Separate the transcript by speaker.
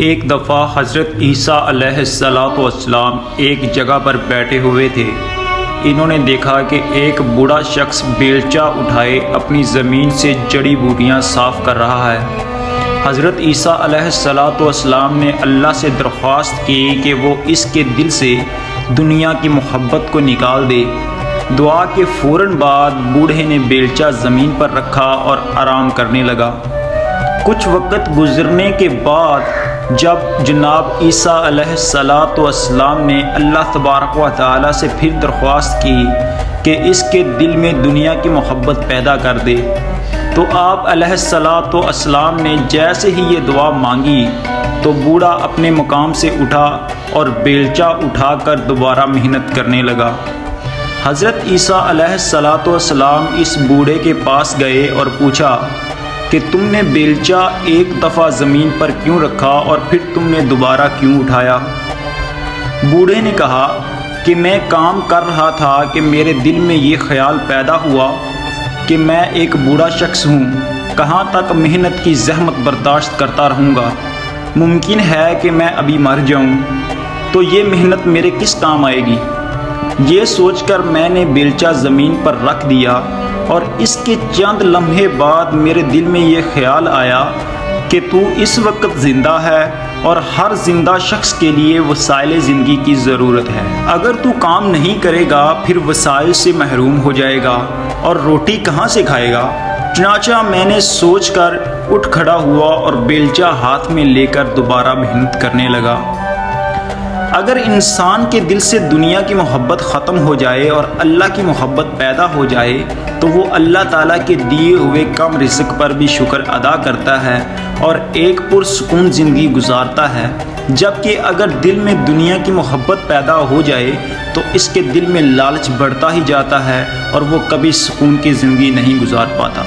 Speaker 1: ایک دفعہ حضرت عیسیٰ علیہ السلام ایک جگہ پر بیٹھے ہوئے تھے۔ انہوں نے دیکھا کہ ایک بوڑھا شخص بیلچہ اٹھائے اپنی زمین سے جڑی بوٹیاں صاف کر رہا ہے۔ حضرت عیسیٰ علیہ السلام نے اللہ سے درخواست کی کہ وہ اس کے دل سے دنیا کی محبت کو نکال دے۔ دعا کے فوراً بعد بوڑھے نے بیلچہ زمین پر رکھا اور آرام کرنے لگا۔ کچھ وقت گزرنے کے بعد جب جناب عیسیٰ علیہ السلام نے اللہ تبارک و تعالیٰ سے پھر درخواست کی کہ اس کے دل میں دنیا کی محبت پیدا کر دے، تو آپ علیہ السلام نے جیسے ہی یہ دعا مانگی تو بوڑھا اپنے مقام سے اٹھا اور بیلچہ اٹھا کر دوبارہ محنت کرنے لگا۔ حضرت عیسیٰ علیہ السلام اس بوڑھے کے پاس گئے اور پوچھا کہ تم نے بیلچہ ایک دفعہ زمین پر کیوں رکھا اور پھر تم نے دوبارہ کیوں اٹھایا؟ بوڑھے نے کہا کہ میں کام کر رہا تھا کہ میرے دل میں یہ خیال پیدا ہوا کہ میں ایک بوڑھا شخص ہوں، کہاں تک محنت کی زحمت برداشت کرتا رہوں گا، ممکن ہے کہ میں ابھی مر جاؤں، تو یہ محنت میرے کس کام آئے گی؟ یہ سوچ کر میں نے بیلچہ زمین پر رکھ دیا، اور اس کے چند لمحے بعد میرے دل میں یہ خیال آیا کہ تو اس وقت زندہ ہے اور ہر زندہ شخص کے لیے وسائل زندگی کی ضرورت ہے۔ اگر تو کام نہیں کرے گا پھر وسائل سے محروم ہو جائے گا اور روٹی کہاں سے کھائے گا؟ چنانچہ میں نے سوچ کر اٹھ کھڑا ہوا اور بیلچہ ہاتھ میں لے کر دوبارہ محنت کرنے لگا۔ اگر انسان کے دل سے دنیا کی محبت ختم ہو جائے اور اللہ کی محبت پیدا ہو جائے تو وہ اللہ تعالیٰ کے دیے ہوئے کم رزق پر بھی شکر ادا کرتا ہے اور ایک پرسکون زندگی گزارتا ہے، جبکہ اگر دل میں دنیا کی محبت پیدا ہو جائے تو اس کے دل میں لالچ بڑھتا ہی جاتا ہے اور وہ کبھی سکون کی زندگی نہیں گزار پاتا۔